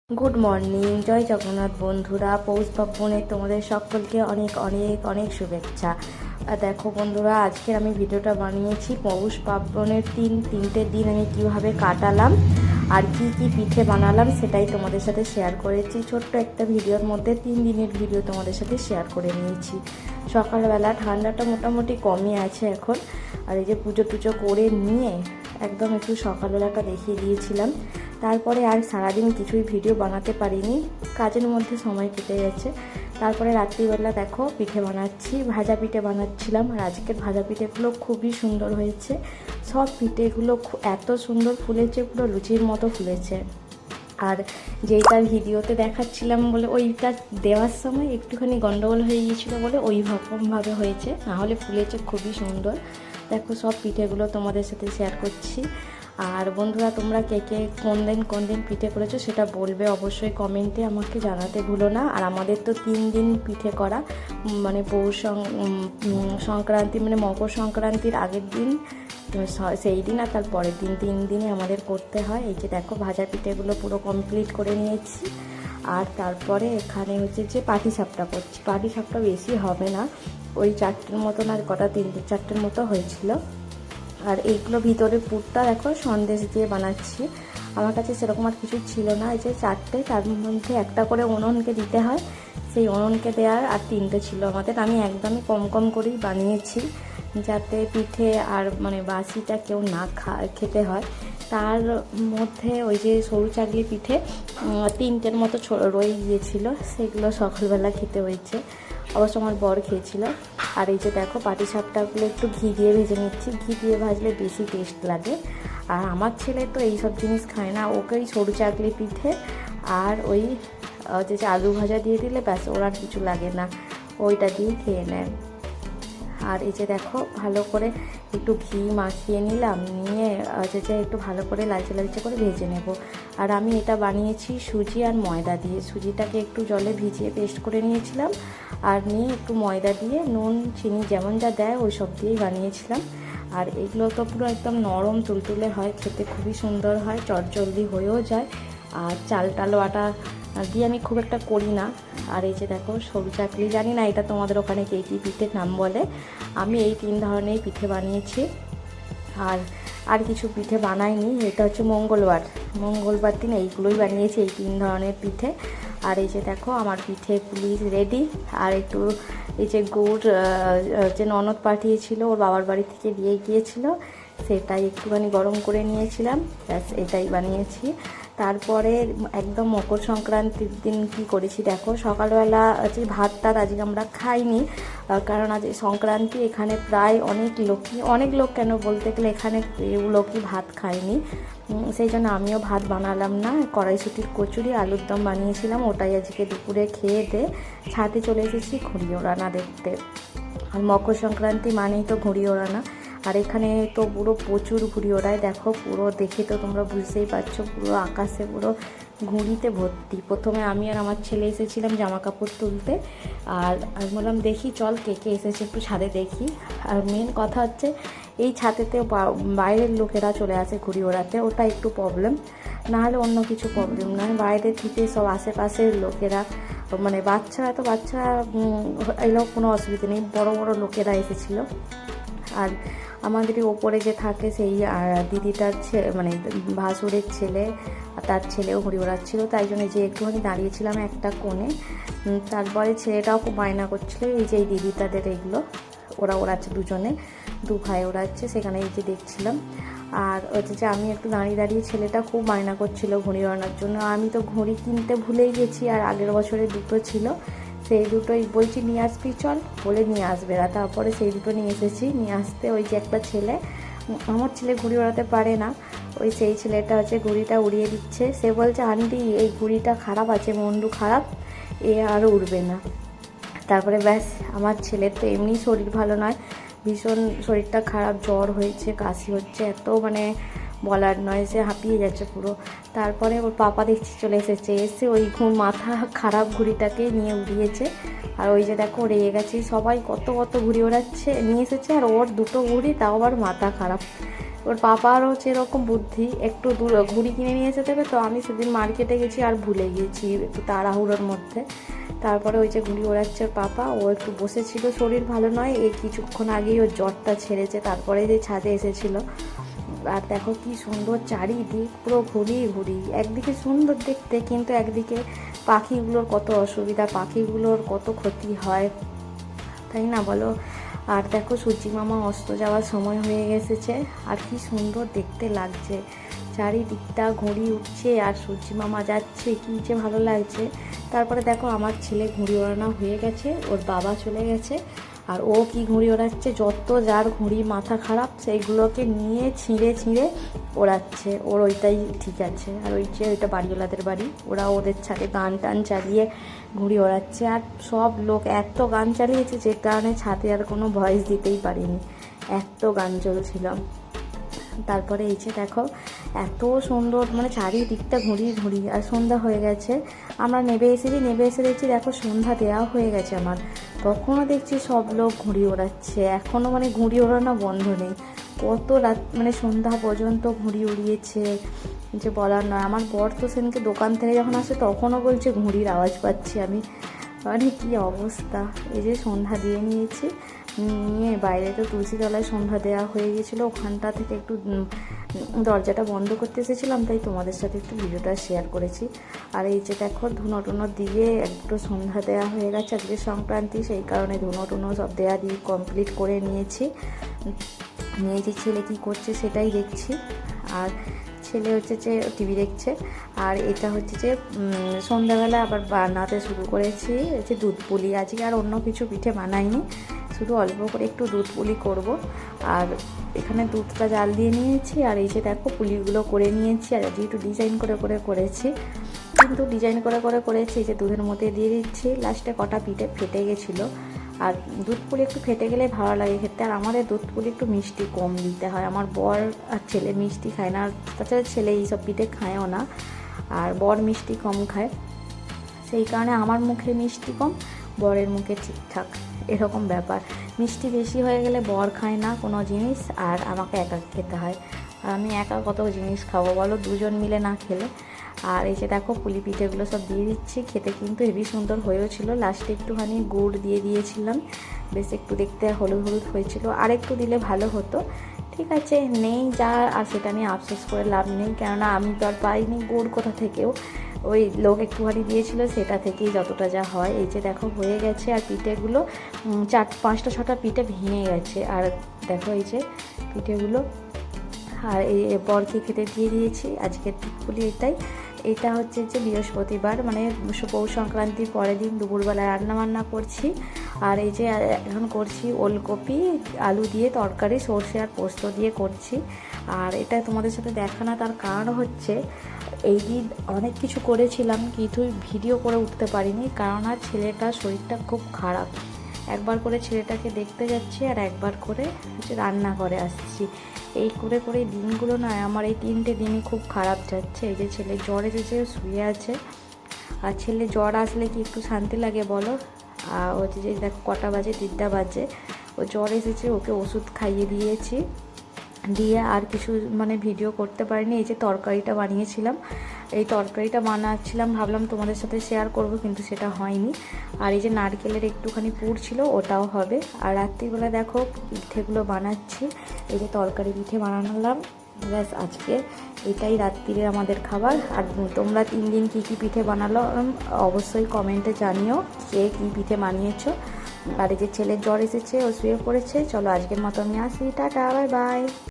Good morning, জয় জগন্নাথ বন্ধুরা। পৌষ পার্বণে তোমাদের সকলকে অনেক অনেক অনেক শুভেচ্ছা। দেখো বন্ধুরা, আজকে আমি ভিডিওটা বানিয়েছি পৌষ পার্বণের তিনটে দিন আমি কিভাবে কাটালাম আর কি কি পিঠে বানালাম সেটাই তোমাদের সাথে শেয়ার করেছি। ছোট্ট একটা ভিডিওর মধ্যে 3 দিনের ভিডিও তোমাদের সাথে শেয়ার করে নিয়েছি। সকালবেলা ঠান্ডাটা মোটামুটি কমই আছে এখন, আর এই যে পুজো টুজো করে নিয়ে একদম একটু সকালবেলাটা দেখিয়ে দিয়েছিলাম। তারপরে আর সারাদিন কিছুই ভিডিও বানাতে পারিনি, কাজের মধ্যে সময় কেটে গেছে। তারপরে রাত্রিবেলা দেখো পিঠে বানাচ্ছি, ভাজা পিঠে বানাচ্ছিলাম। আর আজকের ভাজা পিঠেগুলো খুবই সুন্দর হয়েছে। সব পিঠেগুলো এত সুন্দর ফুলেছে, পুরো লুচির মতো ফুলেছে। আর যেইটা ভিডিওতে দেখাচ্ছিলাম বলে ওইটা দেওয়ার সময় একটুখানি গন্ডগোল হয়ে গিয়েছিলো বলে ওই রকমভাবে হয়েছে, নাহলে ফুলেছে খুবই সুন্দর। দেখো সব পিঠেগুলো তোমাদের সাথে শেয়ার করছি। আর বন্ধুরা, তোমরা কে কে কোন দিন পিঠে করেছো সেটা বলবে অবশ্যই কমেন্টে, আমাকে জানাতে ভুলো না। আর আমাদের তো 3 দিন পিঠে করা, মানে পৌষ সংক্রান্তি মানে মকর সংক্রান্তির আগের দিন, সেই দিন আর তার পরের দিন, 3 দিনই আমাদের করতে হয়। এই যে দেখো ভাজা পিঠেগুলো পুরো কমপ্লিট করে নিয়েছি। আর তারপরে এখানে হচ্ছে যে পাটিসাপটা করছি। পাটিসাপটা বেশি হবে না, ওই 4টের মতন, আর কটা 3-4টের মতো হয়েছিল। আর এইগুলো ভিতরে পুরটা দেখো সন্দেশ দিয়ে বানাচ্ছি। আমার কাছে সেরকম আর কিছু ছিল না। এই যে 4টে, তার মধ্যে একটা করে উনুনকে দিতে হয়, সেই উনুনকে দেওয়ার আর 3টে ছিল আমাদের। আমি একদমই কম কম করেই বানিয়েছি, যাতে পিঠে আর মানে বাসিটা কেউ না খেতে হয়। তার মধ্যে ওই যে সরু চাকলি পিঠে 3টের মতো রয়ে গিয়েছিলো, সেগুলো সকালবেলা খেতে হয়েছে। অবশ্য আমার বর খেয়েছিল। আর এই যে দেখো পাটিসাপটাগুলো একটু ঘি দিয়ে ভেজে নিচ্ছি, ঘি দিয়ে ভাজলে বেশি টেস্ট লাগে। আর আমার ছেলে তো এইসব জিনিস খায় না, ওকে ওই সরু চাকলি পিঠে আর ওই যে আলু ভাজা দিয়ে দিলে ব্যাস, ওর আর কিছু লাগে না, ওইটা দিয়েই খেয়ে নেয়। আর এই যে দেখো ভালো করে একটু ঘি মাখিয়ে নিলাম, নিয়ে যে একটু ভালো করে লালচে লালচে করে ভেজে নেব। আর আমি এটা বানিয়েছি সুজি আর ময়দা দিয়ে। সুজিটাকে একটু জলে ভিজিয়ে পেস্ট করে নিয়েছিলাম, আর নিয়ে একটু ময়দা দিয়ে নুন চিনি যেমন যা দেয় ওই সব দিয়েই বানিয়েছিলাম। আর এগুলো তো পুরো একদম নরম তুলতুলে হয়, খেতে খুবই সুন্দর হয়, চটজলদি হয়েও যায়। আর চাল টাল বাটা দিয়ে আমি খুব একটা করি না। আর এই যে দেখো সরু চাকলি, জানি না এটা তোমাদের ওখানে কে কী পিঠের নাম বলে, আমি এই 3 ধরনের পিঠে বানিয়েছি। আর কিছু পিঠে বানাইনি। এটা হচ্ছে মঙ্গলবার দিন এইগুলোই বানিয়েছি, এই 3 ধরনের পিঠে। আর এই যে দেখো আমার পিঠে পুলি রেডি। আর একটু এই যে গুড় যে ননদ পাঠিয়েছিল, ওর বাবার বাড়ি থেকে দিয়ে গিয়েছিল, সেটাই একটুখানি গরম করে নিয়েছিলাম, ব্যাস এটাই বানিয়েছি। তারপরে একদম মকর সংক্রান্তির দিন কি করেছি দেখো, সকালবেলা যে ভাতটা আজকে আমরা খাইনি, কারণ আজ সংক্রান্তি। এখানে প্রায় অনেক লোক কেন বলতে গেলে এখানে লোকই ভাত খায়নি, সেই জন্য আমিও ভাত বানালাম না। কড়াইশুঁটির কচুরি আলুর দম বানিয়েছিলাম, ওটাই আজকে দুপুরে খেয়ে ছাদে চলে এসেছি ঘুড়ি ওড়ানা দেখতে। আর মকর সংক্রান্তি মানেই তো ঘুড়ি ওড়ানা, আর এখানে তো পুরো প্রচুর ঘুড়ি ওড়ায়। দেখো পুরো দেখে তো তোমরা বুঝতেই পারছো, পুরো আকাশে পুরো ঘুড়িতে ভর্তি। প্রথমে আমি আর আমার ছেলে এসেছিলাম জামা কাপড় তুলতে, আর আমি বললাম দেখি চল কে কে এসেছে একটু ছাদে দেখি। আর মেন কথা হচ্ছে এই ছাদেতে বাইরের লোকেরা চলে আসে ঘুড়ি ওড়াতে, ওটা একটু প্রবলেম, নাহলে অন্য কিছু প্রবলেম নয়। বাইরে থেকে সব আশেপাশের লোকেরা, মানে বাচ্চা এগুলো কোনো অসুবিধা নেই, বড় বড় লোকেরা এসেছিলো। আর আমাদের ওপরে যে থাকে সেই দিদিটার মানে ভাসুরের ছেলে, তার ছেলেও ঘুড়ি ওড়াচ্ছিলো, তাই জন্য যে একটুখানি দাঁড়িয়েছিলাম একটা কোণে। তারপরে ছেলেটাও খুব বায়না করছিলো, এই যে এই দিদিটাদের এগুলো ওরা ওড়াচ্ছে, দু ভাই ওড়াচ্ছে, সেখানে এই যে দেখছিলাম। আর হচ্ছে যে আমি একটু দাঁড়িয়ে ছেলেটা খুব বায়না করছিলো ঘুড়ি ওড়ানোর জন্য। আমি তো ঘুড়ি কিনতে ভুলেই গেছি, আর আগের বছরে 2টো ছিল, সেই দুটোই বলছি নিয়ে আসবি চল বলে নিয়ে আসবে না, তারপরে সেই দুটো নিয়ে এসেছি। নিয়ে আসতে ওই যে একটা ছেলে, আমার ছেলে ঘুড়ি ওড়াতে পারে না, সেই ছেলেটা হচ্ছে ঘুড়িটা উড়িয়ে দিচ্ছে। সে বলছে আন্টি এই ঘুড়িটা খারাপ আছে, মন্ডু খারাপ, এ আর উড়বে না। তারপরে ব্যাস, আমার ছেলের তো এমনি শরীর ভালো নয়, ভীষণ শরীরটা খারাপ, জ্বর হয়েছে, কাশি হচ্ছে, এত মানে বলার নয়, সে হাঁপিয়ে যাচ্ছে পুরো। তারপরে ওর পাপা দেখছি চলে এসে ওই মাথা খারাপ ঘুড়িটাকে নিয়ে উড়িয়েছে। আর ওই যে দেখো রেগে গেছে, সবাই কত ঘুড়ি ওড়াচ্ছে নিয়ে এসেছে, আর ওর 2টো ঘুড়ি, তাও আবার মাথা খারাপ। ওর পাপারও হচ্ছে এরকম বুদ্ধি, একটু দূর ঘুড়ি কিনে নিয়ে যেতে হবে। তো আমি সেদিন মার্কেটে গেছি আর ভুলে গিয়েছি একটু তাড়াহুড়োর মধ্যে। তারপরে ওই যে ঘুড়ি ওড়াচ্ছে ওর পাপা, ও একটু বসেছিল, শরীর ভালো নয়, এই কিছুক্ষণ আগেই ওর জ্বরটা ছেড়েছে, তারপরে যে ছাদে এসেছিলো। আর দেখো কি সুন্দর চারিদিক, পুরো ঘুরি ঘুরি, একদিকে সুন্দর দেখতে কিন্তু একদিকে পাখিগুলোর কত অসুবিধা, পাখিগুলোর কত ক্ষতি হয়, তাই না বলো। আর দেখো সূর্যি মামা অস্ত যাওয়ার সময় হয়ে এসেছে, আর কি সুন্দর দেখতে লাগছে, চারিদিকটা ঘুড়ি উঠছে আর সূর্যি মামা যাচ্ছে, কি যে ভালো লাগছে। তারপরে দেখো আমার ছেলে ঘুড়ি ওড়ানো হয়ে গেছে, ওর বাবা চলে গেছে, আর ও কি ঘুড়ি ওড়াচ্ছে, যত যার ঘুড়ি মাথা খারাপ সেইগুলোকে নিয়ে ছিঁড়ে ছিঁড়ে ওড়াচ্ছে, ওর ওইটাই ঠিক আছে। আর ওই যে ওইটা বাড়িওয়ালাদের বাড়ি, ওরা ওদের ছাদে গান টান চালিয়ে ঘুড়ি ওড়াচ্ছে, আর সব লোক এত গান চালিয়েছে যে কারণে ছাদে আর কোনো ভয়েস দিতেই পারিনি, এত গান চলছিল। তারপরে এই যে দেখো এত সুন্দর, মানে চারিদিকটা ঘুরিয়ে ঘুরিয়ে, আর সন্ধ্যা হয়ে গেছে, আমরা নেমে এসে দেখছি দেখো সন্ধ্যা দেওয়া হয়ে গেছে আমার, তখনও দেখছি সব লোক ঘুড়ি ওড়াচ্ছে, এখনও মানে ঘুড়ি ওড়ানো বন্ধ নেই, কত রাত মানে সন্ধ্যা পর্যন্ত ঘুড়ি উড়িয়েছে যে বলার নয়। আমার বর তো সেদিনকে দোকান থেকে যখন আসে তখনও বলছে ঘুড়ির আওয়াজ পাচ্ছি আমি, মানে কী অবস্থা। এই যে সন্ধ্যা দিয়ে নিয়েছি, নিয়ে বাইরে তো তুলসী তলায় সন্ধ্যা দেওয়া হয়ে গিয়েছিলো, ওখানটা থেকে একটু দরজাটা বন্ধ করতে এসেছিলাম, তাই তোমাদের সাথে একটু ভিডিওটা শেয়ার করেছি। আর এই যে দেখো ধুনো টুনো দিয়ে একটু সন্ধ্যা দেওয়া হয়ে গেছে, আজকে সংক্রান্তি, সেই কারণে ধুনো টুনো সব দেওয়া দিয়ে কমপ্লিট করে নিয়েছি। ছেলে কী করছে সেটাই দেখছি, আর ছেলে হচ্ছে যে টিভি দেখছে। আর এটা হচ্ছে যে সন্ধ্যাবেলা আবার বানাতে শুরু করেছি যে দুধ পুলি, আজকে আর অন্য কিছু পিঠে বানাইনি, শুধু অল্প করে একটু দুধ পুলি করব। আর এখানে দুধটা জাল দিয়ে নিয়েছি, আর এই যে দেখো পুলিগুলো করে নিয়েছি, আর আজকে একটু ডিজাইন করে করে করেছি, কিন্তু ডিজাইন করে করে করেছি, এই যে দুধের মধ্যে দিয়ে দিচ্ছি, লাস্টে কটা পিঠে ফেটে গেছিলো। আর দুধ পুলি একটু ফেটে গেলে ভালো লাগে খেতে, আর আমাদের দুধ পুলি একটু মিষ্টি কম দিতে হয়, আমার বর আর ছেলে মিষ্টি খায় না, তাছাড়া ছেলে এইসব পিঠে খায়ও না, আর বর মিষ্টি কম খায়, সেই কারণে আমার মুখে মিষ্টি কম, বরের মুখে ঠিকঠাক, এরকম ব্যাপার। মিষ্টি বেশি হয়ে গেলে বর খায় না কোনো জিনিস, আর আমাকে একা খেতে হয়, আর আমি একা কত জিনিস খাবো বলো, দুজন মিলে না খেলে। আর এই যে দেখো পুলি পিঠেগুলো সব দিয়ে দিচ্ছি, খেতে কিন্তু হেবি সুন্দর হয়েছিল, লাস্টে একটুখানি গুড় দিয়ে দিয়েছিলাম, বেশ একটু দেখতে হলুদ হলুদ হয়েছিল, আর একটু দিলে ভালো হতো, ঠিক আছে নেই যা, আর সেটা নিয়ে আফসোস করে লাভ নেই, কেননা আমি তো আর পাইনি গুড় কোথা থেকেও, ওই লোক একটুখানি দিয়েছিল সেটা থেকেই যতটা যা হয়। এই যে দেখো হয়ে গেছে, আর পিঠেগুলো 4-5টা 6টা পিঠে ভেঙে গেছে, আর দেখো এই যে পিঠেগুলো, আর এই বরকে খেতে দিয়ে দিয়েছি। আজকের দুপুরে এটা হচ্ছে যে বৃহস্পতিবার, মানে পৌষ সংক্রান্তির পরের দিন দুপুরবেলা রান্না করছি। আর এই যে এখন করছি ওলকপি আলু দিয়ে তরকারি, সর্ষে আর পোস্ত দিয়ে করছি। আর এটা তোমাদের সাথে দেখানো তার কারণ হচ্ছে এই দিন অনেক কিছু করেছিলাম কিন্তু ভিডিও করে উঠতে পারিনি, কারণ আর ছেলেটার শরীরটা খুব খারাপ, একবার করে ছেলেটাকে দেখতে যাচ্ছি আর একবার করে হচ্ছে রান্না করে আসছি, এই করে করে দিনগুলো নয় আমার এই 3টে দিনই খুব খারাপ যাচ্ছে। এই যে ছেলে জ্বর এসেছে, শুয়ে আছে, আর ছেলে জ্বর আসলে কি একটু শান্তি লাগে বলো। আর হচ্ছে যে দেখো কটা বাজে, 3টা বাজে, ও জ্বর এসেছে, ওকে ওষুধ খাইয়ে দিয়েছি, দিয়ে আর কিছু মানে ভিডিও করতে পারিনি। এই যে তরকারিটা বানিয়েছিলাম, এই তরকারিটা বানাচ্ছিলাম, ভাবলাম তোমাদের সাথে শেয়ার করব, কিন্তু সেটা হয়নি। আর এই যে নারকেলের একটুখানি পুর ছিল, ওটাও হবে। আর রাত্রিবেলা দেখো পিঠেগুলো বানাচ্ছি, এই যে তরকারি পিঠে বানালাম, ব্যাস আজকে এটাই রাত্রিরে আমাদের খাবার। আর তোমরা 3 দিন কী কী পিঠে বানালো অবশ্যই কমেন্টে জানিও, কে কী পিঠে বানিয়েছো। আর এই যে ছেলের জ্বর এসেছে, ও শুয়ে পড়েছে, চলো আজকের মতো আমি আসি, টাটা, বাই বাই।